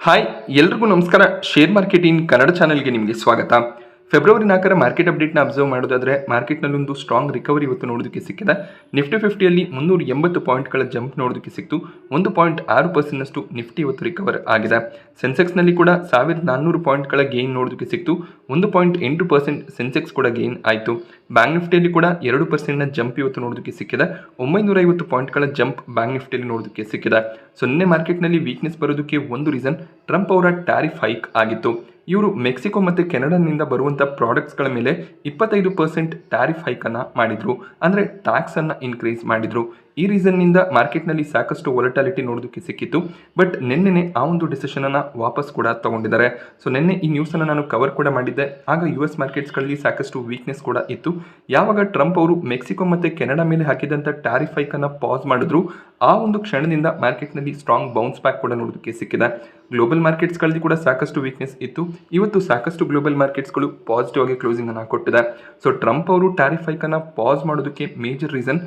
Hi ಎಲ್ರಿಗೂ ನಮಸ್ಕಾರ. Share market in Kannada ಚಾನೆಲ್ಗೆ ನಿಮಗೆ ಸ್ವಾಗತ. ಫೆಬ್ರವರಿ 4ರ ಮಾರ್ಕೆಟ್ ಅಪ್ಡೇಟ್ನ ಅಬ್ಸರ್ವ್ ಮಾಡೋದಾದರೆ ಮಾರ್ಕೆಟ್ನಲ್ಲಿ ಒಂದು ಸ್ಟ್ರಾಂಗ್ ರಿಕವರಿ ಇವತ್ತು ನೋಡೋದಕ್ಕೆ ಸಿಕ್ಕಿದೆ. ನಿಫ್ಟಿ 50ಯಲ್ಲಿ 380 ಪಾಯಿಂಟ್ಗಳ ಜಂಪ್ ನೋಡೋದಕ್ಕೆ ಸಿಕ್ತು. 1.6% ನಿಫ್ಟಿ ಇವತ್ತು ರಿಕವರ್ ಆಗಿದೆ. ಸೆನ್ಸೆಕ್ಸ್ನಲ್ಲಿ ಕೂಡ 1400 ಪಾಯಿಂಟ್ಗಳ ಗೇನ್ ನೋಡೋದಕ್ಕೆ ಸಿಕ್ತು. 1.8% ಸೆನ್ಸೆಕ್ಸ್ ಕೂಡ ಗೇನ್ ಆಯಿತು. ಬ್ಯಾಂಕ್ ನಿಫ್ಟಿಯಲ್ಲಿ ಕೂಡ 2% ಜಂಪ್ ಇವತ್ತು ನೋಡೋದಕ್ಕೆ ಸಿಕ್ಕಿದೆ. 950 ಪಾಯಿಂಟ್ಗಳ ಜಂಪ್ ಬ್ಯಾಂಕ್ ನಿಫ್ಟಿಯಲ್ಲಿ ನೋಡೋದಕ್ಕೆ ಸಿಕ್ಕಿದೆ. ಸೊ ನಿನ್ನೆ ಮಾರ್ಕೆಟ್ನಲ್ಲಿ ವೀಕ್ನೆಸ್ ಬರೋದಕ್ಕೆ ಒಂದು ರೀಸನ್ ಟ್ರಂಪ್ ಅವರ ಟ್ಯಾರಿಫ್ ಹೈಕ್ ಆಗಿತ್ತು. ಇವರು ಮೆಕ್ಸಿಕೋ ಮತ್ತು ಕೆನಡಾನಿಂದ ಬರುವಂಥ ಪ್ರಾಡಕ್ಟ್ಸ್ಗಳ ಮೇಲೆ 25% ಟ್ಯಾರಿಫ್ ಹೈಕನ್ನು ಮಾಡಿದರು, ಅಂದರೆ ಟ್ಯಾಕ್ಸನ್ನು ಇನ್ಕ್ರೀಸ್ ಮಾಡಿದರು. ಈ ರೀಸನ್ನಿಂದ ಮಾರ್ಕೆಟ್ನಲ್ಲಿ ಸಾಕಷ್ಟು ವೊಲಟಾಲಿಟಿ ನೋಡೋದಕ್ಕೆ ಸಿಕ್ಕಿತ್ತು. ಬಟ್ ನಿನ್ನೆ ಆ ಒಂದು ಡಿಸಿಷನನ್ನು ವಾಪಸ್ ಕೂಡ ತಗೊಂಡಿದ್ದಾರೆ. ಸೊ ನಿನ್ನೆ ಈ ನ್ಯೂಸನ್ನು ನಾನು ಕವರ್ ಕೂಡ ಮಾಡಿದ್ದೆ. ಆಗ US ಮಾರ್ಕೆಟ್ಸ್ಗಳಲ್ಲಿ ಸಾಕಷ್ಟು ವೀಕ್ನೆಸ್ ಕೂಡ ಇತ್ತು. ಯಾವಾಗ ಟ್ರಂಪ್ ಅವರು ಮೆಕ್ಸಿಕೋ ಮತ್ತು ಕೆನಡಾ ಮೇಲೆ ಹಾಕಿದಂಥ ಟ್ಯಾರಿಫ್ ಹೈಕನ್ನು ಪಾಸ್ ಮಾಡಿದ್ರು, ಆ ಒಂದು ಕ್ಷಣದಿಂದ ಮಾರ್ಕೆಟ್ನಲ್ಲಿ ಸ್ಟ್ರಾಂಗ್ ಬೌನ್ಸ್ ಬ್ಯಾಕ್ ಕೂಡ ನೋಡೋದಕ್ಕೆ ಸಿಕ್ಕಿದೆ. ಗ್ಲೋಬಲ್ ಮಾರ್ಕೆಟ್ಸ್ಗಳಲ್ಲಿ ಕೂಡ ಸಾಕಷ್ಟು ವೀಕ್ನೆಸ್ ಇತ್ತು. ಇವತ್ತು ಸಾಕಷ್ಟು ಗ್ಲೋಬಲ್ ಮಾರ್ಕೆಟ್ಸ್ಗಳು ಪಾಸಿಟಿವ್ ಆಗಿ ಕ್ಲೋಸಿಂಗ್ ಅನ್ನು ಕೊಟ್ಟಿದೆ. ಸೊ ಟ್ರಂಪ್ ಅವರು ಟ್ಯಾರಿಫ್ ಹೈಕನ್ನು ಪಾಸ್ ಮಾಡೋದಕ್ಕೆ ಮೇಜರ್ ರೀಸನ್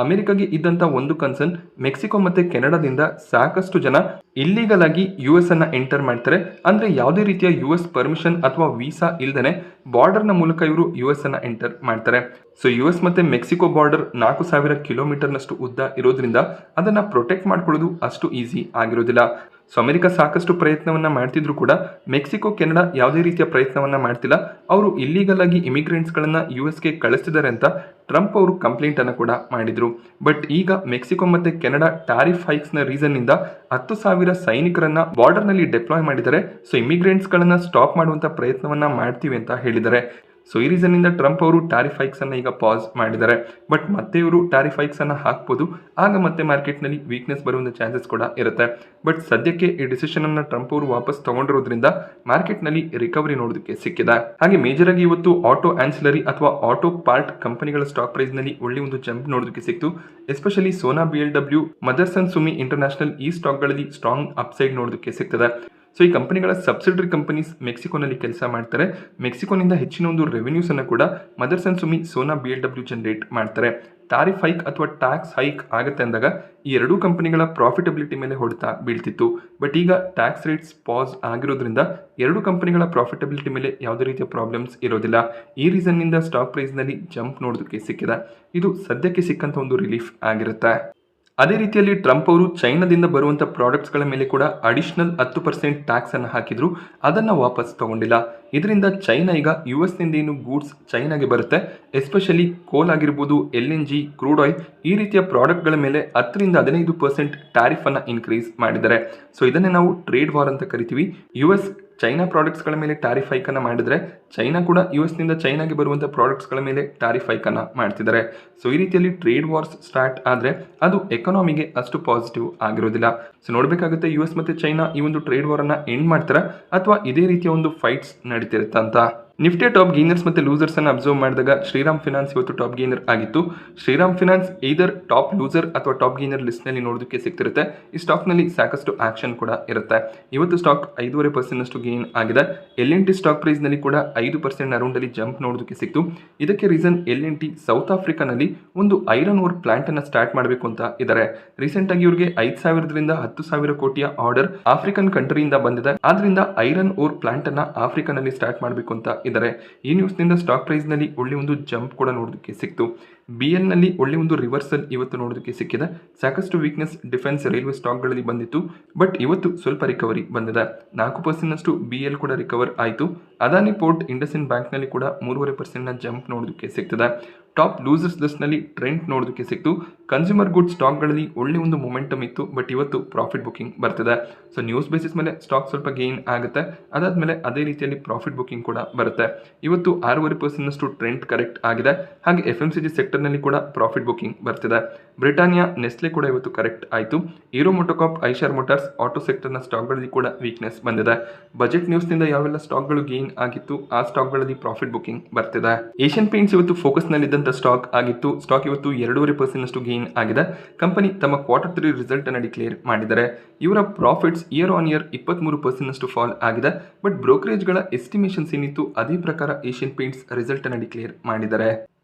ಅಮೆರಿಕಾಗೆ ಇದ್ದಂಥ ಒಂದು ಕನ್ಸರ್ನ್, ಮೆಕ್ಸಿಕೋ ಮತ್ತು ಕೆನಡಾದಿಂದ ಸಾಕಷ್ಟು ಜನ ಇಲ್ಲೀಗಲ್ ಆಗಿ US ಅನ್ನು ಎಂಟರ್ ಮಾಡ್ತಾರೆ. ಅಂದರೆ ಯಾವುದೇ ರೀತಿಯ US ಪರ್ಮಿಷನ್ ಅಥವಾ ವೀಸಾ ಇಲ್ದೇ ಬಾರ್ಡರ್ನ ಮೂಲಕ ಇವರು US ಅನ್ನು ಎಂಟರ್ ಮಾಡ್ತಾರೆ. ಸೊ US ಮತ್ತು ಮೆಕ್ಸಿಕೋ ಬಾರ್ಡರ್ 4000 ಕಿಲೋಮೀಟರ್ನಷ್ಟು ಉದ್ದ ಇರೋದ್ರಿಂದ ಅದನ್ನು ಪ್ರೊಟೆಕ್ಟ್ ಮಾಡ್ಕೊಳ್ಳೋದು ಅಷ್ಟು ಈಸಿ ಆಗಿರೋದಿಲ್ಲ. ಸೊ ಅಮೆರಿಕ ಸಾಕಷ್ಟು ಪ್ರಯತ್ನವನ್ನು ಮಾಡ್ತಿದ್ರು ಕೂಡ ಮೆಕ್ಸಿಕೋ ಕೆನಡಾ ಯಾವುದೇ ರೀತಿಯ ಪ್ರಯತ್ನವನ್ನು ಮಾಡ್ತಿಲ್ಲ. ಅವರು ಇಲ್ಲೀಗಲ್ ಆಗಿ ಇಮಿಗ್ರೆಂಟ್ಸ್ಗಳನ್ನು USಗೆ ಕಳಿಸ್ತಿದ್ದಾರೆ ಅಂತ ಟ್ರಂಪ್ ಅವರು ಕಂಪ್ಲೇಂಟನ್ನು ಕೂಡ ಮಾಡಿದರು. ಬಟ್ ಈಗ ಮೆಕ್ಸಿಕೋ ಮತ್ತು ಕೆನಡಾ ಟ್ಯಾರಿಫ್ ಹೈಕ್ಸ್ನ ರೀಸನ್ನಿಂದ 10,000 ಸೈನಿಕರನ್ನು ಬಾರ್ಡರ್ನಲ್ಲಿ ಡೆಪ್ಲಾಯ್ ಮಾಡಿದ್ದಾರೆ. ಸೊ ಇಮಿಗ್ರೆಂಟ್ಸ್ಗಳನ್ನು ಸ್ಟಾಪ್ ಮಾಡುವಂಥ ಪ್ರಯತ್ನವನ್ನು ಮಾಡ್ತೀವಿ ಅಂತ ಹೇಳಿದ್ದಾರೆ. ಸೊ ಈ ರೀಸನ್ನಿಂದ ಟ್ರಂಪ್ ಅವರು ಟ್ಯಾರಿಫ್ ಹೈಕ್ಸನ್ನು ಈಗ ಪಾಸ್ ಮಾಡಿದ್ದಾರೆ. ಬಟ್ ಮತ್ತೆ ಇವರು ಟ್ಯಾರಿಫ್ ಹೈಕ್ಸನ್ನು ಹಾಕ್ಬೋದು, ಆಗ ಮತ್ತೆ ಮಾರ್ಕೆಟ್ನಲ್ಲಿ ವೀಕ್ನೆಸ್ ಬರುವಂಥ ಚಾನ್ಸಸ್ ಕೂಡ ಇರುತ್ತೆ. ಬಟ್ ಸದ್ಯಕ್ಕೆ ಈ ಡಿಸಿಷನನ್ನು ಟ್ರಂಪ್ ಅವರು ವಾಪಸ್ ತಗೊಂಡಿರೋದ್ರಿಂದ ಮಾರ್ಕೆಟ್ನಲ್ಲಿ ರಿಕವರಿ ನೋಡೋದಕ್ಕೆ ಸಿಕ್ಕಿದೆ. ಹಾಗೆ ಮೇಜರ್ ಆಗಿ ಇವತ್ತು ಆಟೋ ಆನ್ಸಿಲರಿ ಅಥವಾ ಆಟೋ ಪಾರ್ಟ್ ಕಂಪನಿಗಳ ಸ್ಟಾಕ್ ಪ್ರೈಸ್ನಲ್ಲಿ ಒಳ್ಳೆ ಒಂದು ಜಂಪ್ ನೋಡೋದಕ್ಕೆ ಸಿಕ್ತು. Especially Sona BLW, Motherson Sumi international ಈ ಸ್ಟಾಕ್ಗಳಲ್ಲಿ ಸ್ಟ್ರಾಂಗ್ ಅಪ್ಸೈಡ್ ನೋಡೋದಕ್ಕೆ ಸಿಗ್ತದೆ. ಸೊ ಈ ಕಂಪನಿಗಳ ಸಬ್ಸಿಡರಿ ಕಂಪನೀಸ್ ಮೆಕ್ಸಿಕೋನಲ್ಲಿ ಕೆಲಸ ಮಾಡ್ತಾರೆ. ಮೆಕ್ಸಿಕೋನಿಂದ ಹೆಚ್ಚಿನ ಒಂದು ರೆವೆನ್ಯೂಸನ್ನು ಕೂಡ ಮದರ್ಸನ್ ಸುಮಿ, ಸೋನಾ BLW ಜನರೇಟ್ ಮಾಡ್ತಾರೆ. ಟ್ಯಾರಿಫ್ ಹೈಕ್ ಅಥವಾ ಟ್ಯಾಕ್ಸ್ ಹೈಕ್ ಆಗುತ್ತೆ ಅಂದಾಗ ಈ ಎರಡೂ ಕಂಪನಿಗಳ ಪ್ರಾಫಿಟಬಿಲಿಟಿ ಮೇಲೆ ಹೊಡೆತ ಬೀಳ್ತಿತ್ತು. ಬಟ್ ಈಗ ಟ್ಯಾಕ್ಸ್ ರೇಟ್ಸ್ ಪಾಸ್ ಆಗಿರೋದ್ರಿಂದ ಎರಡೂ ಕಂಪನಿಗಳ ಪ್ರಾಫಿಟಬಿಲಿಟಿ ಮೇಲೆ ಯಾವುದೇ ರೀತಿಯ ಪ್ರಾಬ್ಲಮ್ಸ್ ಇರೋದಿಲ್ಲ. ಈ ರೀಸನ್ನಿಂದ ಸ್ಟಾಕ್ ಪ್ರೈಸ್ನಲ್ಲಿ ಜಂಪ್ ನೋಡೋದಕ್ಕೆ ಸಿಕ್ಕಿದೆ. ಇದು ಸದ್ಯಕ್ಕೆ ಸಿಕ್ಕಂಥ ಒಂದು ರಿಲೀಫ್ ಆಗಿರುತ್ತೆ. ಅದೇ ರೀತಿಯಲ್ಲಿ ಟ್ರಂಪ್ ಅವರು ಚೈನಾದಿಂದ ಬರುವಂಥ ಪ್ರಾಡಕ್ಟ್ಸ್ಗಳ ಮೇಲೆ ಕೂಡ ಅಡಿಷನಲ್ 10% ಟ್ಯಾಕ್ಸನ್ನು ಹಾಕಿದ್ರು. ಅದನ್ನು ವಾಪಸ್ ತಗೊಂಡಿಲ್ಲ. ಇದರಿಂದ ಚೈನಾ ಈಗ US ನಿಂದ ಏನು ಗೂಡ್ಸ್ ಚೈನಾಗೆ ಬರುತ್ತೆ, ಎಸ್ಪೆಷಲಿ ಕೋಲ್ ಆಗಿರ್ಬೋದು, LNG, ಕ್ರೂಡ್ ಆಯಿಲ್ ಈ ರೀತಿಯ ಪ್ರಾಡಕ್ಟ್ಗಳ ಮೇಲೆ 10-15% ಟ್ಯಾರಿಫನ್ನು ಇನ್ಕ್ರೀಸ್ ಮಾಡಿದ್ದಾರೆ. ಸೊ ಇದನ್ನೇ ನಾವು ಟ್ರೇಡ್ ವಾರ್ ಅಂತ ಕರಿತೀವಿ. US ಚೈನಾ ಪ್ರಾಡಕ್ಟ್ಸ್ಗಳ ಮೇಲೆ ಟ್ಯಾರಿಫ್ ಹೈಕನ್ನು ಮಾಡಿದರೆ ಚೈನಾ ಕೂಡ US ನಿಂದ ಚೈನಾಗೆ ಬರುವಂಥ ಪ್ರಾಡಕ್ಟ್ಸ್ಗಳ ಮೇಲೆ ಟ್ಯಾರಿಫ್ ಹೈಕನ್ನು ಮಾಡ್ತಿದ್ದಾರೆ. ಸೊ ಈ ರೀತಿಯಲ್ಲಿ ಟ್ರೇಡ್ ವಾರ್ಸ್ ಸ್ಟಾರ್ಟ್ ಆದರೆ ಅದು ಎಕಾನಮಿಗೆ ಅಷ್ಟು ಪಾಸಿಟಿವ್ ಆಗಿರೋದಿಲ್ಲ. ಸೊ ನೋಡಬೇಕಾಗುತ್ತೆ US ಮತ್ತು ಚೈನಾ ಈ ಒಂದು ಟ್ರೇಡ್ ವಾರನ್ನು ಎಂಡ್ ಮಾಡ್ತಾರೆ ಅಥವಾ ಇದೇ ರೀತಿಯ ಒಂದು ಫೈಟ್ಸ್ ನಡೀತಿರುತ್ತೆ ಅಂತ. ನಿಫ್ಟಿಯ ಟಾಪ್ ಗೇನರ್ಸ್ ಮತ್ತು ಲೂಸರ್ಸ್ ಅನ್ನು ಅಬ್ಸರ್ವ್ ಮಾಡಿದಾಗ ಶ್ರೀರಾಮ್ ಫಿನಾನ್ಸ್ ಇವತ್ತು ಟಾಪ್ ಗೇನರ್ ಆಗಿತ್ತು. Shriram finance either top loser ಅಥವಾ ಟಾಪ್ ಗೇನರ್ ಲಿಸ್ಟ್ನಲ್ಲಿ ನೋಡೋದಕ್ಕೆ ಸಿಗ್ತಿರುತ್ತೆ. ಈ ಸ್ಟಾಕ್ನಲ್ಲಿ ಸಾಕಷ್ಟು ಆಕ್ಷನ್ ಕೂಡ ಇರುತ್ತೆ. ಇವತ್ತು ಸ್ಟಾಕ್ 5.5% ಗೇನ್ ಆಗಿದೆ. L&T ಸ್ಟಾಕ್ ಪ್ರೈಸ್ನಲ್ಲಿ ಕೂಡ 5% ಅರೌಂಡಲ್ಲಿ ಜಂಪ್ ನೋಡೋದಕ್ಕೆ ಸಿಕ್ತು. ಇದಕ್ಕೆ ರೀಸನ್ L&T ಸೌತ್ ಆಫ್ರಿಕಾನಲ್ಲಿ ಒಂದು ಐರನ್ ಓರ್ ಪ್ಲಾಂಟ್ ಅನ್ನು ಸ್ಟಾರ್ಟ್ ಮಾಡಬೇಕು ಅಂತ ಇದ್ದಾರೆ. ರೀಸೆಂಟ್ ಆಗಿ ಇವರಿಗೆ 5,000ರಿಂದ 10,000 ಕೋಟಿಯ ಆರ್ಡರ್ ಆಫ್ರಿಕನ್ ಕಂಟ್ರಿಯಿಂದ ಬಂದಿದೆ. ಆದ್ರಿಂದ ಐರನ್ ಓರ್ ಪ್ಲಾಂಟ್ ಅನ್ನ ಆಫ್ರಿಕಾನಲ್ಲಿ ಸ್ಟಾರ್ಟ್ ಮಾಡಬೇಕು ಅಂತ ಇದ್ದಾರೆ. ಈ ನ್ಯೂಸ್ನಿಂದ ಸ್ಟಾಕ್ ಪ್ರೈಸ್ನಲ್ಲಿ ಒಳ್ಳೆ ಒಂದು ಜಂಪ್ ಕೂಡ ನೋಡೋದಕ್ಕೆ ಸಿಕ್ತು. BLನಲ್ಲಿ ಒಳ್ಳೆ ಒಂದು ರಿವರ್ಸಲ್ ಇವತ್ತು ನೋಡೋದಕ್ಕೆ ಸಿಕ್ಕಿದೆ. ಸಾಕಷ್ಟು ವೀಕ್ನೆಸ್ ಡಿಫೆನ್ಸ್ ರೈಲ್ವೆ ಸ್ಟಾಕ್ಗಳಲ್ಲಿ ಬಂದಿತ್ತು. ಬಟ್ ಇವತ್ತು ಸ್ವಲ್ಪ ರಿಕವರಿ ಬಂದಿದೆ. 4% BL ಕೂಡ ರಿಕವರ್ ಆಯಿತು. ಅದಾನಿ ಪೋರ್ಟ್, ಇಂಡಸ್ಇಂಡ್ ಬ್ಯಾಂಕ್ನಲ್ಲಿ ಕೂಡ 3.5% ಜಂಪ್ ನೋಡೋದಕ್ಕೆ ಸಿಗ್ತದೆ. ಟಾಪ್ ಲೂಸರ್ಸ್ ಲಿಸ್ಟ್ನಲ್ಲಿ ಟ್ರೆಂಡ್ ನೋಡೋದಕ್ಕೆ ಸಿಕ್ತು. ಕನ್ಸ್ಯೂಮರ್ ಗುಡ್ ಸ್ಟಾಕ್ಗಳಲ್ಲಿ ಒಳ್ಳೆ ಒಂದು ಮೊಮೆಂಟಮ್ ಇತ್ತು. ಬಟ್ ಇವತ್ತು ಪ್ರಾಫಿಟ್ ಬುಕಿಂಗ್ ಬರ್ತಿದೆ. ಸೊ ನ್ಯೂಸ್ ಬೇಸಿಸ್ ಮೇಲೆ ಸ್ಟಾಕ್ ಸ್ವಲ್ಪ ಗೇನ್ ಆಗುತ್ತೆ. ಅದಾದಮೇಲೆ ಅದೇ ರೀತಿಯಲ್ಲಿ ಪ್ರಾಫಿಟ್ ಬುಕಿಂಗ್ ಕೂಡ ಬರುತ್ತೆ. ಇವತ್ತು 6.5% ಟ್ರೆಂಡ್ ಕರೆಕ್ಟ್ ಆಗಿದೆ. ಹಾಗೆ FMCG ಸೆಕ್ಟರ್ನಲ್ಲಿ ಕೂಡ ಪ್ರಾಫಿಟ್ ಬುಕಿಂಗ್ ಬರ್ತಿದೆ. ಬ್ರಿಟಾನಿಯಾ, ನೆಸ್ಲೆ ಕೂಡ ಇವತ್ತು ಕರೆಕ್ಟ್ ಆಯಿತು. ಹೀರೋ ಮೊಟೋಕಾಪ್, ಐಶರ್ ಮೋಟಾರ್ಸ್, ಆಟೋ ಸೆಕ್ಟರ್ನ ಸ್ಟಾಕ್ಗಳಲ್ಲಿ ಕೂಡ ವೀಕ್ನೆಸ್ ಬಂದಿದೆ. ಬಜೆಟ್ ನ್ಯೂಸ್ನಿಂದ ಯಾವೆಲ್ಲ ಸ್ಟಾಕ್ಗಳು ಗೇನ್ ಆಗಿತ್ತು ಆ ಸ್ಟಾಕ್ಗಳಲ್ಲಿ ಪ್ರಾಫಿಟ್ ಬುಕಿಂಗ್ ಬರ್ತಿದೆ. ಏಷ್ಯನ್ ಪೇಂಟ್ಸ್ ಇವತ್ತು ಫೋಕಸ್ನಲ್ಲಿದ್ದಂಥ ಸ್ಟಾಕ್ ಆಗಿತ್ತು. ಸ್ಟಾಕ್ ಇವತ್ತು 2.5% ಗೇನ್ ಆಗಿದೆ. ಕಂಪನಿ ತಮ್ಮ Q3 ರಿಸಲ್ಟ್ ಅನ್ನು ಡಿಕ್ಲೇರ್ ಮಾಡಿದ್ದಾರೆ. ಇವರ profits year on year 23% fall ಆಗಿದೆ. ಬಟ್ ಬ್ರೋಕರೇಜ್ಗಳ ಎಸ್ಟಿಮೇಷನ್ಸ್ ಏನಿತ್ತು ಅದೇ ಪ್ರಕಾರ ಏಷ್ಯನ್ ಪೇಂಟ್ಸ್ ರಿಸಲ್ಟ್ ಅನ್ನು ಡಿಕ್ಲೇರ್ ಮಾಡಿದ್ದಾರೆ.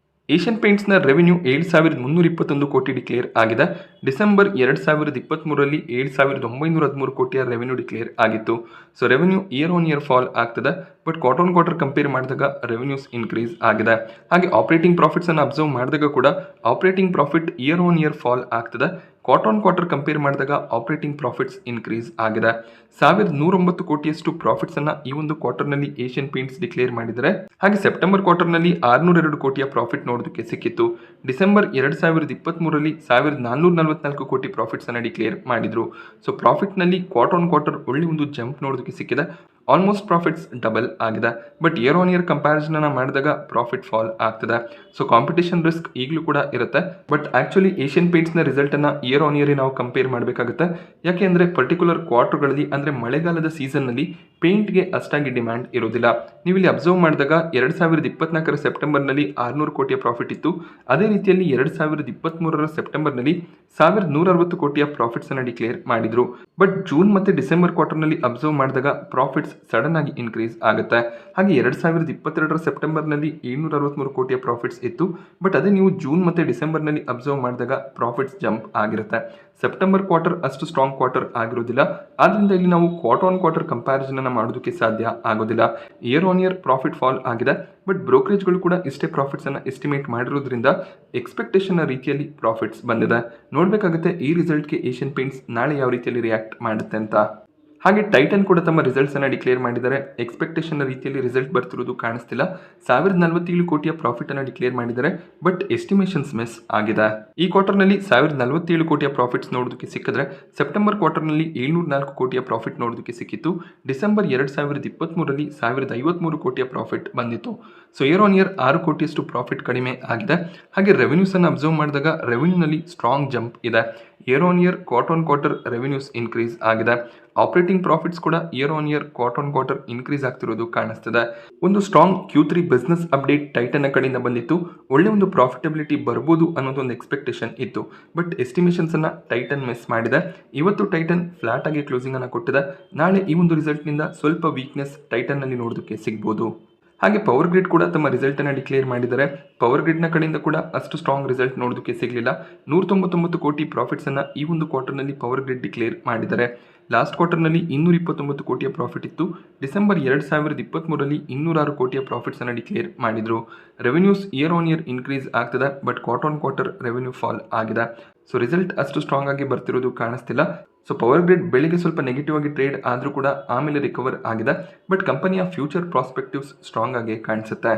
ಏಷ್ಯನ್ ಪೇಂಟ್ಸ್ನ ರೆವೆನ್ಯೂ 7,321 ಕೋಟಿ ಡಿಕ್ಲೇರ್ ಆಗಿದೆ. ಡಿಸೆಂಬರ್ 2023ರಲ್ಲಿ 7,913 ಕೋಟಿಯ ರೆವೆನ್ಯೂ ಡಿಕ್ಲೇರ್ ಆಗಿತ್ತು. So revenue year on year fall ಆಗ್ತದೆ, ಬಟ್ ಕ್ವಾರ್ಟರ್ ಕಂಪೇರ್ ಮಾಡಿದಾಗ ರೆವೆನ್ಯೂಸ್ ಇನ್ಕ್ರೀಸ್ ಆಗಿದೆ. ಹಾಗೆ ಆಪರೇಟಿಂಗ್ ಪ್ರಾಫಿಟ್ಸ್ ಅನ್ನು ಅಬ್ಸರ್ವ್ ಮಾಡಿದಾಗ ಕೂಡ operating profit year on year fall ಆಗ್ತದೆ. ಕ್ವಾರ್ಟರ್ ಕಂಪೇರ್ ಮಾಡಿದಾಗ ಆಪರೇಟಿಂಗ್ ಪ್ರಾಫಿಟ್ಸ್ ಇನ್ಕ್ರೀಸ್ ಆಗಿದೆ. 1,109 ಕೋಟಿಯಷ್ಟು ಪ್ರಾಫಿಟ್ಸ್ ಅನ್ನ ಈ ಒಂದು ಕ್ವಾರ್ಟರ್ನಲ್ಲಿ ಏಷ್ಯನ್ ಪೇಂಟ್ಸ್ ಡಿಕ್ಲೇರ್ ಮಾಡಿದರೆ, ಹಾಗೆ ಸೆಪ್ಟೆಂಬರ್ ಕ್ವಾರ್ಟರ್ನಲ್ಲಿ 602 ಕೋಟಿಯ ಪ್ರಾಫಿಟ್ ನೋಡೋದಕ್ಕೆ ಸಿಕ್ಕಿತ್ತು. ಡಿಸೆಂಬರ್ 2023ರಲ್ಲಿ 1,444 ಕೋಟಿ ಪ್ರಾಫಿಟ್ಸ್ ಅನ್ನ ಡಿಕ್ಲೇರ್ ಮಾಡಿದ್ರು. ಸೊ ಪ್ರಾಫಿಟ್ನಲ್ಲಿ ಕ್ವಾರ್ಟರ್ ಒಳ್ಳೆ ಒಂದು ಜಂಪ್ ನೋಡೋದಕ್ಕೆ ಸಿಕ್ಕಿದೆ. ಆಲ್ಮೋಸ್ಟ್ ಪ್ರಾಫಿಟ್ಸ್ ಡಬಲ್ ಆಗಿದೆ, but year on year comparison ಅನ್ನ ಮಾಡಿದಾಗ ಪ್ರಾಫಿಟ್ ಫಾಲ್ ಆಗ್ತದೆ. ಸೊ ಕಾಂಪಿಟೇಷನ್ ರಿಸ್ಕ್ ಈಗಲೂ ಕೂಡ ಇರುತ್ತೆ, ಬಟ್ ಆಕ್ಚುಲಿ ಏಷ್ಯನ್ ಪೇಂಟ್ಸ್ನ ರಿಸಲ್ಟ್ ಅನ್ನ ಇಯರ್ ಆನ್ ಇಯರ್ ನಾವು ಕಂಪೇರ್ ಮಾಡಬೇಕಾಗುತ್ತೆ. ಯಾಕೆ ಅಂದರೆ ಪರ್ಟಿಕ್ಯುಲರ್ ಕ್ವಾರ್ಟರ್ಗಳಲ್ಲಿ ಅಂದರೆ ಮಳೆಗಾಲದ ಸೀಸನ್ನಲ್ಲಿ ಪೇಂಟ್ಗೆ ಅಷ್ಟಾಗಿ ಡಿಮ್ಯಾಂಡ್ ಇರೋದಿಲ್ಲ. ನೀವು ಇಲ್ಲಿ ಅಬ್ಸರ್ವ್ ಮಾಡಿದಾಗ 2024ರ ಸೆಪ್ಟೆಂಬರ್ನಲ್ಲಿ 600 ಕೋಟಿಯ ಪ್ರಾಫಿಟ್ ಇತ್ತು. ಅದೇ ರೀತಿಯಲ್ಲಿ 2023ರ ಸೆಪ್ಟೆಂಬರ್ನಲ್ಲಿ 1,160 ಕೋಟಿಯ ಪ್ರಾಫಿಟ್ಸ್ ಅನ್ನು ಡಿಕ್ಲೇರ್ ಮಾಡಿದ್ರು. ಬಟ್ ಜೂನ್ ಮತ್ತೆ ಡಿಸೆಂಬರ್ ಕ್ವಾರ್ಟರ್ನಲ್ಲಿ ಅಬ್ಸರ್ವ್ ಮಾಡಿದಾಗ ಪ್ರಾಫಿಟ್ಸ್ ಸಡನ್ ಆಗಿ ಇನ್ಕ್ರೀಸ್ ಆಗುತ್ತೆ. ಹಾಗೆ 2022ರ ಸೆಪ್ಟೆಂಬರ್ನಲ್ಲಿ 763 ಕೋಟಿಯ ಪ್ರಾಫಿಟ್ಸ್ ಇತ್ತು. ಬಟ್ ಅದೇ ನೀವು ಜೂನ್ ಮತ್ತೆ ಡಿಸೆಂಬರ್ನಲ್ಲಿ ಅಬ್ಸರ್ವ್ ಮಾಡಿದಾಗ ಪ್ರಾಫಿಟ್ಸ್ ಜಂಪ್ ಆಗಿರುತ್ತೆ. ಸೆಪ್ಟೆಂಬರ್ ಕ್ವಾರ್ಟರ್ ಅಷ್ಟು ಸ್ಟ್ರಾಂಗ್ ಕ್ವಾರ್ಟರ್ ಆಗಿರೋದಿಲ್ಲ. ಆದ್ರಿಂದ ಇಲ್ಲಿ ನಾವು ಕ್ವಾರ್ಟರ್ ಕಂಪ್ಯಾರಿಸನ್ ಅನ್ನ ಮಾಡೋದಕ್ಕೆ ಸಾಧ್ಯ ಆಗೋದಿಲ್ಲ. Year on year profit fall ಆಗಿದೆ, ಬಟ್ ಬ್ರೋಕರೇಜ್ಗಳು ಕೂಡ ಇಷ್ಟೇ ಪ್ರಾಫಿಟ್ಸ್ ಅನ್ನ ಎಸ್ಟಿಮೇಟ್ ಮಾಡಿರೋದ್ರಿಂದ ಎಕ್ಸ್ಪೆಕ್ಟೇಷನ್ ರೀತಿಯಲ್ಲಿ ಪ್ರಾಫಿಟ್ಸ್ ಬಂದಿದೆ. ನೋಡಬೇಕಾಗುತ್ತೆ ಈ ರಿಸಲ್ಟ್ಗೆ ಏಷ್ಯನ್ ಪೇಂಟ್ಸ್ ನಾಳೆ ಯಾವ ರೀತಿಯಲ್ಲಿ ರಿಯಾಕ್ಟ್ ಮಾಡುತ್ತೆ ಅಂತ. ಹಾಗೆ ಟೈಟನ್ ಕೂಡ ತಮ್ಮ ರಿಸಲ್ಟ್ಸ್ ಅನ್ನ ಡಿಕ್ಲೇರ್ ಮಾಡಿದ್ದಾರೆ. ಎಕ್ಸ್ಪೆಕ್ಟೇಷನ್ ರೀತಿಯಲ್ಲಿ ರಿಸಲ್ಟ್ ಬರ್ತಿರೋದು ಕಾಣಿಸ್ತಿಲ್ಲ. 1,047 ಕೋಟಿಯ ಪ್ರಾಫಿಟ್ ಅನ್ನ ಡಿಕ್ಲೇರ್ ಮಾಡಿದ್ದಾರೆ, ಬಟ್ ಎಸ್ಟಿಮೇಷನ್ಸ್ ಮಿಸ್ ಆಗಿದೆ. ಈ ಕ್ವಾರ್ಟರ್ನಲ್ಲಿ 1,047 ಕೋಟಿಯ ಪ್ರಾಫಿಟ್ಸ್ ನೋಡೋದಕ್ಕೆ ಸಿಕ್ಕಿದ್ರೆ, ಸೆಪ್ಟೆಂಬರ್ ಕ್ವಾರ್ಟರ್ನಲ್ಲಿ 704 ಕೋಟಿಯ ಪ್ರಾಫಿಟ್ ನೋಡೋದಕ್ಕೆ ಸಿಕ್ಕಿತ್ತು. ಡಿಸೆಂಬರ್ 2023ರಲ್ಲಿ 1,053 ಕೋಟಿಯ ಪ್ರಾಫಿಟ್ ಬಂದಿತ್ತು. ಸೊ ಇಯರ್ ಆನ್ ಇಯರ್ 6 ಕೋಟಿಯಷ್ಟು ಪ್ರಾಫಿಟ್ ಕಡಿಮೆ ಆಗಿದೆ. ಹಾಗೆ ರೆವೆನ್ಯೂಸ್ ಅನ್ನು ಅಬ್ಸರ್ವ್ ಮಾಡಿದಾಗ ರೆವೆನ್ಯೂನಲ್ಲಿ ಸ್ಟ್ರಾಂಗ್ ಜಂಪ್ ಇದೆ. Year on year quarter revenues increase ಆಗಿದೆ. ಆಪರೇಟಿಂಗ್ ಪ್ರಾಫಿಟ್ಸ್ ಕೂಡ year on year quarter increase ಆಗ್ತಿರೋದು ಕಾಣಿಸ್ತಿದೆ. ಒಂದು strong Q3 business update tighten ಕಡೆಯಿಂದ ಬಂದಿತ್ತು. ಒಳ್ಳೆ ಒಂದು ಪ್ರಾಫಿಟಬಿಲಿಟಿ ಬರ್ಬೋದು ಅನ್ನೋದೊಂದು ಎಕ್ಸ್ಪೆಕ್ಟೇಷನ್ ಇತ್ತು, ಬಟ್ ಎಸ್ಟಿಮೇಷನ್ಸ್ ಅನ್ನ ಟೈಟನ್ ಮಿಸ್ ಮಾಡಿದೆ. ಇವತ್ತು ಟೈಟನ್ ಫ್ಲಾಟ್ ಆಗಿ ಕ್ಲೋಸಿಂಗ್ ಅನ್ನ ಕೊಟ್ಟಿದೆ. ನಾಳೆ ಈ ಒಂದು ರಿಸಲ್ಟ್ ನಿಂದ ಸ್ವಲ್ಪ ವೀಕ್ನೆಸ್ ಟೈಟನ್ ನಲ್ಲಿ ನೋಡೋದಕ್ಕೆ ಸಿಗಬಹುದು. ಹಾಗೆ ಪವರ್ ಗ್ರಿಡ್ ಕೂಡ ತಮ್ಮ ರಿಸಲ್ಟ್ ಅನ್ನು ಡಿಕ್ಲೇರ್ ಮಾಡಿದ್ದಾರೆ. ಪವರ್ ಗ್ರಿಡ್ನ ಕಡೆಯಿಂದ ಕೂಡ ಅಷ್ಟು ಸ್ಟ್ರಾಂಗ್ ರಿಸಲ್ಟ್ ನೋಡೋದಕ್ಕೆ ಸಿಗಲಿಲ್ಲ. 199 ಕೋಟಿ ಪ್ರಾಫಿಟ್ಸ್ ಅನ್ನ ಈ ಒಂದು ಕ್ವಾರ್ಟರ್ನಲ್ಲಿ ಪವರ್ ಗ್ರಿಡ್ ಡಿಕ್ಲೇರ್ ಮಾಡಿದ್ದಾರೆ. ಲಾಸ್ಟ್ ಕ್ವಾರ್ಟರ್ನಲ್ಲಿ 229 ಕೋಟಿಯ ಪ್ರಾಫಿಟ್ ಇತ್ತು. ಡಿಸೆಂಬರ್ 2023ರಲ್ಲಿ 206 ಕೋಟಿಯ ಪ್ರಾಫಿಟ್ಸ್ ಅನ್ನು ಡಿಕ್ಲೇರ್ ಮಾಡಿದ್ರು. Revenues year on year increase ಆಗ್ತದೆ, ಬಟ್ ಕ್ವಾರ್ಟರ್ ರೆವೆನ್ಯೂ ಫಾಲ್ ಆಗಿದೆ. ಸೊ ರಿಸಲ್ಟ್ ಅಷ್ಟು ಸ್ಟ್ರಾಂಗ್ ಆಗಿ ಬರ್ತಿರೋದು ಕಾಣಿಸ್ತಿಲ್ಲ. ಸೊ ಪವರ್ ಗ್ರಿಡ್ ಬೆಳಿಗ್ಗೆ ಸ್ವಲ್ಪ ನೆಗೆಟಿವ್ ಆಗಿ ಟ್ರೇಡ್ ಆದರೂ ಕೂಡ ಆಮೇಲೆ ರಿಕವರ್ ಆಗಿದೆ, ಬಟ್ ಕಂಪನಿಯ ಫ್ಯೂಚರ್ ಪ್ರಾಸ್ಪೆಕ್ಟಿವ್ಸ್ ಸ್ಟ್ರಾಂಗ್ ಆಗಿ ಕಾಣಿಸುತ್ತೆ.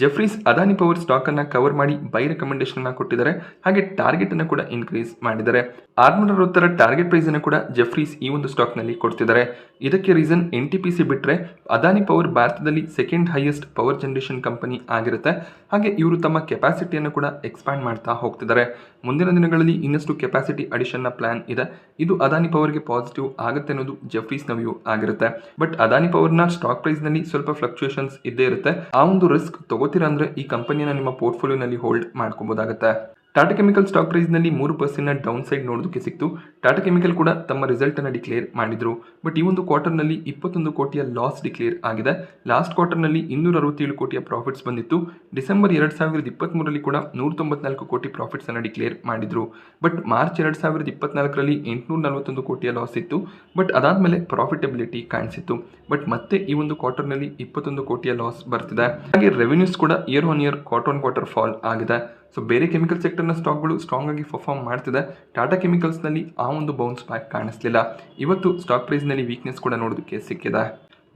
ಜೆಫ್ರೀಸ್ ಅದಾನಿ ಪವರ್ ಸ್ಟಾಕ್ ಅನ್ನ ಕವರ್ ಮಾಡಿ ಬೈ ರೆಕಮೆಂಡೇಶನ್ ಅನ್ನ ಕೊಟ್ಟಿದ್ದಾರೆ. ಹಾಗೆ ಟಾರ್ಗೆಟ್ ಅನ್ನು ಕೂಡ ಇನ್ಕ್ರೀಸ್ ಮಾಡಿದ್ದಾರೆ. 660ರ ಟಾರ್ಗೆಟ್ ಪ್ರೈಸ್ ಅನ್ನು ಕೂಡ ಜೆಫ್ರೀಸ್ ಈ ಒಂದು ಸ್ಟಾಕ್ ನಲ್ಲಿ ಕೊಡ್ತಿದ್ದಾರೆ. ಇದಕ್ಕೆ ರೀಸನ್ NTPC ಬಿಟ್ರೆ ಅದಾನಿ ಪವರ್ ಭಾರತದಲ್ಲಿ second highest power generation company ಆಗಿರುತ್ತೆ. ಹಾಗೆ ಇವರು ತಮ್ಮ ಕೆಪಾಸಿಟಿಯನ್ನು ಕೂಡ ಎಕ್ಸ್ಪ್ಯಾಂಡ್ ಮಾಡ್ತಾ ಹೋಗ್ತಿದ್ದಾರೆ. ಮುಂದಿನ ದಿನಗಳಲ್ಲಿ ಇನ್ನಷ್ಟು ಕೆಪಾಸಿಟಿ ಅಡಿಷನ್ ನ ಪ್ಲಾನ್ ಇದೆ. ಇದು ಅದಾನಿ ಪವರ್ಗೆ ಪಾಸಿಟಿವ್ ಆಗುತ್ತೆ ಅನ್ನೋದು ಜೆಫ್ರೀಸ್ ನ ವ್ಯೂ ಆಗಿರುತ್ತೆ. ಬಟ್ ಅದಾನಿ ಪವರ್ನ ಸ್ಟಾಕ್ ಪ್ರೈಸ್ ನಲ್ಲಿ ಸ್ವಲ್ಪ ಫ್ಲಕ್ಚುಯೇಷನ್ಸ್ ಇದ್ದೇ ಇರುತ್ತೆ. ಆ ಒಂದು ರಿಸ್ಕ್ ತಗೋತೀರಾ ಅಂದ್ರೆ ಈ ಕಂಪನಿಯನ್ನ ನಿಮ್ಮ ಪೋರ್ಟ್ಫೋಲಿಯೋನಲ್ಲಿ ಹೋಲ್ಡ್ ಮಾಡ್ಕೋಬಹುದಾಗುತ್ತೆ. ಟಾಟಾ ಕೆಮಿಕಲ್ ಸ್ಟಾಕ್ ಪ್ರೈಸ್ ನಲ್ಲಿ 3% ಡೌನ್ ಸೈಡ್ ನೋಡೋದಕ್ಕೆ ಸಿಕ್ತು. ಟಾಟಾ ಕೆಮಿಕಲ್ ಕೂಡ ತಮ್ಮ ರಿಸಲ್ಟ್ ಅನ್ನು ಡಿಕ್ಲೇರ್ ಮಾಡಿದ್ರು, ಬಟ್ ಈ ಒಂದು ಕ್ವಾರ್ಟರ್ ನಲ್ಲಿ 21 ಕೋಟಿಯ ಲಾಸ್ ಡಿಕ್ಲೇರ್ ಆಗಿದೆ. ಲಾಸ್ಟ್ ಕ್ವಾರ್ಟರ್ ನಲ್ಲಿ 267 ಕೋಟಿಯ ಪ್ರಾಫಿಟ್ಸ್ ಬಂದಿತ್ತು. ಡಿಸೆಂಬರ್ 2023ರಲ್ಲಿ ಕೂಡ 194 ಕೋಟಿ ಪ್ರಾಫಿಟ್ಸ್ ಅನ್ನು ಡಿಕ್ಲೇರ್ ಮಾಡಿದ್ರು. ಬಟ್ ಮಾರ್ಚ್ 2024ರಲ್ಲಿ 841 ಕೋಟಿಯ ಲಾಸ್ ಇತ್ತು. ಬಟ್ ಅದಾದ್ಮೇಲೆ ಪ್ರಾಫಿಟಬಿಲಿಟಿ ಕಾಣಿಸಿತ್ತು. ಬಟ್ ಮತ್ತೆ ಈ ಒಂದು ಕ್ವಾರ್ಟರ್ ನಲ್ಲಿ 21 ಕೋಟಿಯ ಲಾಸ್ ಬರ್ತಿದೆ. ಹಾಗೆ ರೆವೆನ್ಯೂಸ್ ಕೂಡ year on year quarter fall ಆಗಿದೆ. ಸೊ ಬೇರೆ ಕೆಮಿಕಲ್ ಸೆಕ್ಟರ್ನ ಸ್ಟಾಕ್ಗಳು ಸ್ಟ್ರಾಂಗ್ ಆಗಿ ಪರ್ಫಾರ್ಮ್ ಮಾಡ್ತಿದೆ. ಟಾಟಾ ಕೆಮಿಕಲ್ಸ್ನಲ್ಲಿ ಆ ಒಂದು ಬೌನ್ಸ್ ಬ್ಯಾಕ್ ಕಾಣಿಸ್ಲಿಲ್ಲ. ಇವತ್ತು ಸ್ಟಾಕ್ ಪ್ರೈಸ್ನಲ್ಲಿ ವೀಕ್ನೆಸ್ ಕೂಡ ನೋಡೋದಕ್ಕೆ ಸಿಕ್ಕಿದೆ.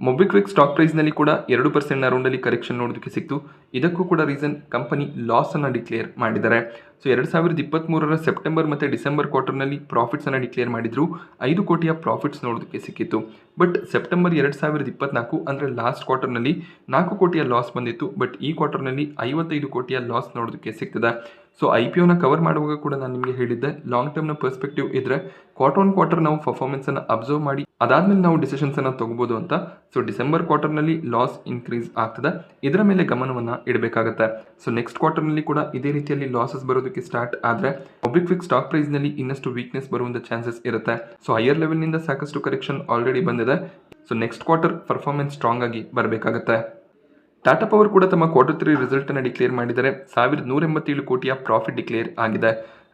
ಮೊಬಿಕ್ವಿಕ್ ಸ್ಟಾಕ್ ಪ್ರೈಸ್ನಲ್ಲಿ ಕೂಡ 2% ಅರೌಂಡಲ್ಲಿ ಕರೆಕ್ಷನ್ ನೋಡೋದಕ್ಕೆ ಸಿಕ್ತು. ಇದಕ್ಕೂ ಕೂಡ ರೀಸನ್ ಕಂಪನಿ ಲಾಸ್ ಅನ್ನು ಡಿಕ್ಲೇರ್ ಮಾಡಿದ್ದಾರೆ. ಸೊ 2023ರ ಸೆಪ್ಟೆಂಬರ್ ಮತ್ತು ಡಿಸೆಂಬರ್ ಕ್ವಾರ್ಟರ್ನಲ್ಲಿ ಪ್ರಾಫಿಟ್ಸ್ ಅನ್ನು ಡಿಕ್ಲೇರ್ ಮಾಡಿದ್ರು. 5 ಕೋಟಿಯ ಪ್ರಾಫಿಟ್ಸ್ ನೋಡೋದಕ್ಕೆ ಸಿಕ್ಕಿತ್ತು. ಬಟ್ ಸೆಪ್ಟೆಂಬರ್ 2024 ಅಂದರೆ ಲಾಸ್ಟ್ ಕ್ವಾರ್ಟರ್ನಲ್ಲಿ 4 ಕೋಟಿಯ ಲಾಸ್ ಬಂದಿತ್ತು. ಬಟ್ ಈ ಕ್ವಾರ್ಟರ್ನಲ್ಲಿ 55 ಕೋಟಿಯ ಲಾಸ್ ನೋಡೋದಕ್ಕೆ ಸಿಗ್ತದೆ. ಸೊ IPOನ ಕವರ್ ಮಾಡುವಾಗ ಕೂಡ ನಾನು ನಿಮಗೆ ಹೇಳಿದ್ದೆ, ಲಾಂಗ್ ಟರ್ಮ್ನ ಪರ್ಸ್ಪೆಕ್ಟಿವ್ ಇದ್ರೆ ಕ್ವಾರ್ಟರ್ ನಾವು ಪರ್ಫಾರ್ಮೆನ್ಸ್ ಅನ್ನು ಅಬ್ಸರ್ವ್ ಮಾಡಿ ಅದಾದ್ಮೇಲೆ ನಾವು ಡಿಸಿಷನ್ಸ್ ಅನ್ನು ತಗೋಬಹುದು ಅಂತ. ಸೊ ಡಿಸೆಂಬರ್ ಕ್ವಾರ್ಟರ್ನಲ್ಲಿ ಲಾಸ್ ಇನ್ಕ್ರೀಸ್ ಆಗ್ತದೆ, ಇದರ ಮೇಲೆ ಗಮನವನ್ನು ಇಡಬೇಕಾಗುತ್ತೆ. ಸೊ ನೆಕ್ಸ್ಟ್ ಕ್ವಾರ್ಟರ್ನಲ್ಲಿ ಕೂಡ ಇದೇ ರೀತಿಯಲ್ಲಿ ಲಾಸಸ್ ಬರೋದಕ್ಕೆ ಸ್ಟಾರ್ಟ್ ಆದರೆ ಮೊಬಿಕ್ವಿಕ್ ಸ್ಟಾಕ್ ಪ್ರೈಸ್ನಲ್ಲಿ ಇನ್ನಷ್ಟು ವೀಕ್ನೆಸ್ ಬರುವಂಥ ಚಾನ್ಸಸ್ ಇರುತ್ತೆ. ಸೊ ಹೈಯರ್ ಲೆವೆಲ್ನಿಂದ ಸಾಕಷ್ಟು ಕರೆಕ್ಷನ್ ಆಲ್ರೆಡಿ ಬಂದಿದೆ. So next quarter performance strong ಆಗಿ ಬರಬೇಕಾಗುತ್ತೆ. ಟಾಟಾ ಪವರ್ ಕೂಡ ತಮ್ಮ Q3 ರಿಸಲ್ಟ್ ಅನ್ನು ಡಿಕ್ಲೇರ್ ಮಾಡಿದ್ದಾರೆ. 1187 ಕೋಟಿಯ ಪ್ರಾಫಿಟ್ ಡಿಕ್ಲೇರ್ ಆಗಿದೆ.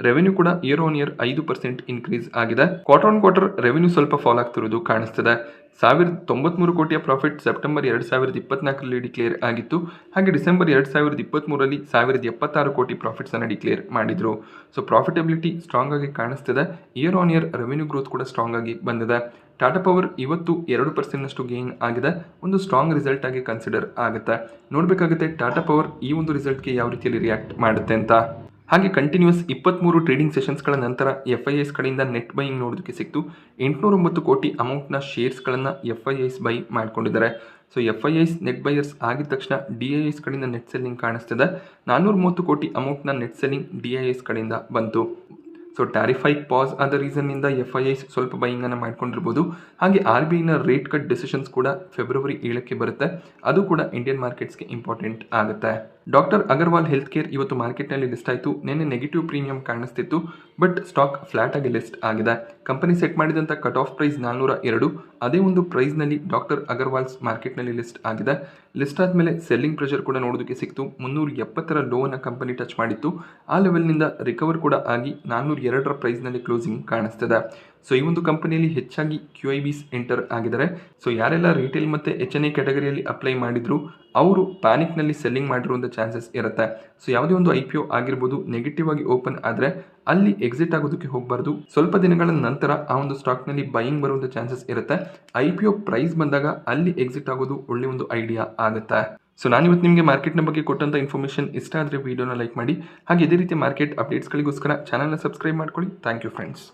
ರೆವೆನ್ಯೂ ಕೂಡ ಇಯರ್ ಆನ್ ಇಯರ್ 5% ಇನ್ಕ್ರೀಸ್ ಆಗಿದೆ. ಕ್ವಾರ್ಟರ್ ಆನ್ ಕ್ವಾರ್ಟರ್ ರೆವೆನ್ಯೂ ಸ್ವಲ್ಪ ಫಾಲ್ ಆಗ್ತಿರೋದು ಕಾಣಿಸ್ತಿದೆ. 1093 ಕೋಟಿಯ ಪ್ರಾಫಿಟ್ ಸೆಪ್ಟೆಂಬರ್ 2024ರಲ್ಲಿ ಡಿಕ್ಲೇರ್ ಆಗಿತ್ತು. ಹಾಗೆ ಡಿಸೆಂಬರ್ 2023ರಲ್ಲಿ 1076 ಕೋಟಿ ಪ್ರಾಫಿಟ್ಸ್ ಅನ್ನು ಡಿಕ್ಲೇರ್ ಮಾಡಿದ್ರು. ಸೊ ಪ್ರಾಫಿಟಬಿಲಿಟಿ ಸ್ಟ್ರಾಂಗ್ ಆಗಿ ಕಾಣಿಸ್ತಿದೆ. Year on year revenue growth ಕೂಡ ಸ್ಟ್ರಾಂಗ್ ಆಗಿ ಬಂದಿದೆ. ಟಾಟಾ ಪವರ್ ಇವತ್ತು 2% ಗೇನ್ ಆಗಿದೆ. ಒಂದು ಸ್ಟ್ರಾಂಗ್ ರಿಸಲ್ಟ್ ಆಗಿ ಕನ್ಸಿಡರ್ ಆಗುತ್ತೆ. ನೋಡಬೇಕಾಗುತ್ತೆ ಟಾಟಾ ಪವರ್ ಈ ಒಂದು ರಿಸಲ್ಟ್ಗೆ ಯಾವ ರೀತಿಯಲ್ಲಿ ರಿಯಾಕ್ಟ್ ಮಾಡುತ್ತೆ ಅಂತ. ಹಾಗೆ ಕಂಟಿನ್ಯೂಸ್ 23 ಟ್ರೇಡಿಂಗ್ ಸೆಷನ್ಸ್ಗಳ ನಂತರ FIIs ಕಡೆಯಿಂದ ನೆಟ್ ಬೈಯಿಂಗ್ ನೋಡೋದಕ್ಕೆ ಸಿಕ್ತು. 809 ಕೋಟಿ ಅಮೌಂಟ್ನ ಶೇರ್ಸ್ಗಳನ್ನು FIIs ಬೈ ಮಾಡ್ಕೊಂಡಿದ್ದಾರೆ. ಸೊ FIIs ನೆಟ್ ಬೈಯರ್ಸ್ ಆಗಿದ ತಕ್ಷಣ DIIs ಕಡೆಯಿಂದ ನೆಟ್ ಸೆಲ್ಲಿಂಗ್ ಕಾಣಿಸ್ತಿದೆ. 430 ಕೋಟಿ ಅಮೌಂಟ್ನ ನೆಟ್ ಸೆಲ್ಲಿಂಗ್ DIIs ಕಡೆಯಿಂದ ಬಂತು. ಸೊ ಟ್ಯಾರಿಫ್ ಹೈಕ್ ಪಾಸ್ ಆದ ರೀಸನ್ನಿಂದ FIIs ಸ್ವಲ್ಪ ಬೈಯಿಂಗನ್ನು ಮಾಡ್ಕೊಂಡಿರ್ಬೋದು. ಹಾಗೆ RBIನ ರೇಟ್ ಕಟ್ ಡಿಸಿಷನ್ಸ್ ಕೂಡ ಫೆಬ್ರವರಿ 7ಕ್ಕೆ ಬರುತ್ತೆ. ಅದು ಕೂಡ ಇಂಡಿಯನ್ ಮಾರ್ಕೆಟ್ಸ್ಗೆ ಇಂಪಾರ್ಟೆಂಟ್ ಆಗುತ್ತೆ. ಡಾಕ್ಟರ್ ಅಗರ್ವಾಲ್ ಹೆಲ್ತ್ ಕೇರ್ ಇವತ್ತು ಮಾರ್ಕೆಟ್ನಲ್ಲಿ ಲಿಸ್ಟ್ ಆಯಿತು. ನಿನ್ನೆ ನೆಗೆಟಿವ್ ಪ್ರೀಮಿಯಂ ಕಾಣಿಸ್ತಿತ್ತು, ಬಟ್ ಸ್ಟಾಕ್ ಫ್ಲಾಟ್ ಆಗಿ ಲಿಸ್ಟ್ ಆಗಿದೆ. ಕಂಪನಿ ಸೆಟ್ ಮಾಡಿದಂಥ ಕಟ್ ಆಫ್ ಪ್ರೈಸ್ 402. ಅದೇ ಒಂದು ಪ್ರೈಸ್ನಲ್ಲಿ ಡಾಕ್ಟರ್ ಅಗರ್ವಾಲ್ಸ್ ಮಾರ್ಕೆಟ್ನಲ್ಲಿ ಲಿಸ್ಟ್ ಆಗಿದೆ. ಲಿಸ್ಟ್ ಆದಮೇಲೆ ಸೆಲ್ಲಿಂಗ್ ಪ್ರೆಷರ್ ಕೂಡ ನೋಡೋದಕ್ಕೆ ಸಿಕ್ತು. 370ರ ಲೋವನ್ನು ಕಂಪನಿ ಟಚ್ ಮಾಡಿತ್ತು. ಆ ಲೆವೆಲ್ನಿಂದ ರಿಕವರ್ ಕೂಡ ಆಗಿ 402ರ ಪ್ರೈಸ್ನಲ್ಲಿ ಕ್ಲೋಸಿಂಗ್ ಕಾಣಿಸ್ತಿದೆ. ಸೊ ಈ ಒಂದು ಕಂಪನಿಯಲ್ಲಿ ಹೆಚ್ಚಾಗಿ QIBs ಎಂಟರ್ ಆಗಿದ್ದಾರೆ. ಸೊ ಯಾರೆಲ್ಲ ರಿಟೇಲ್ ಮತ್ತು HNI ಕ್ಯಾಟಗರಿಯಲ್ಲಿ ಅಪ್ಲೈ ಮಾಡಿದ್ರು ಅವರು ಪ್ಯಾನಿಕ್ನಲ್ಲಿ ಸೆಲ್ಲಿಂಗ್ ಮಾಡಿರುವಂಥ ಚಾನ್ಸಸ್ ಇರುತ್ತೆ. ಸೊ ಯಾವುದೇ ಒಂದು IPO ಆಗಿರ್ಬೋದು ನೆಗೆಟಿವ್ ಆಗಿ ಓಪನ್ ಆದರೆ ಅಲ್ಲಿ ಎಕ್ಸಿಟ್ ಆಗೋದಕ್ಕೆ ಹೋಗಬಾರ್ದು. ಸ್ವಲ್ಪ ದಿನಗಳ ನಂತರ ಆ ಒಂದು ಸ್ಟಾಕ್ನಲ್ಲಿ ಬೈಯಿಂಗ್ ಬರುವಂಥ ಚಾನ್ಸಸ್ ಇರುತ್ತೆ. IPO ಪ್ರೈಸ್ ಬಂದಾಗ ಅಲ್ಲಿ ಎಕ್ಸಿಟ್ ಆಗೋದು ಒಳ್ಳೆ ಒಂದು ಐಡಿಯಾ ಆಗುತ್ತೆ. ಸೊ ನಾನಿವತ್ತು ನಿಮಗೆ ಮಾರ್ಕೆಟ್ನ ಬಗ್ಗೆ ಕೊಟ್ಟಂಥ ಇನ್ಫಾರ್ಮೇಷನ್ ಇಷ್ಟ ಆದರೆ ವಿಡಿಯೋನ ಲೈಕ್ ಮಾಡಿ. ಹಾಗೆ ಇದೇ ರೀತಿ ಮಾರ್ಕೆಟ್ ಅಪ್ಡೇಟ್ಸ್ಗಳಿಗೋಸ್ಕರ ಚಾನಲ್ನ ಸಬ್ಸ್ಕ್ರೈಬ್ ಮಾಡ್ಕೊಳ್ಳಿ. Thank you friends.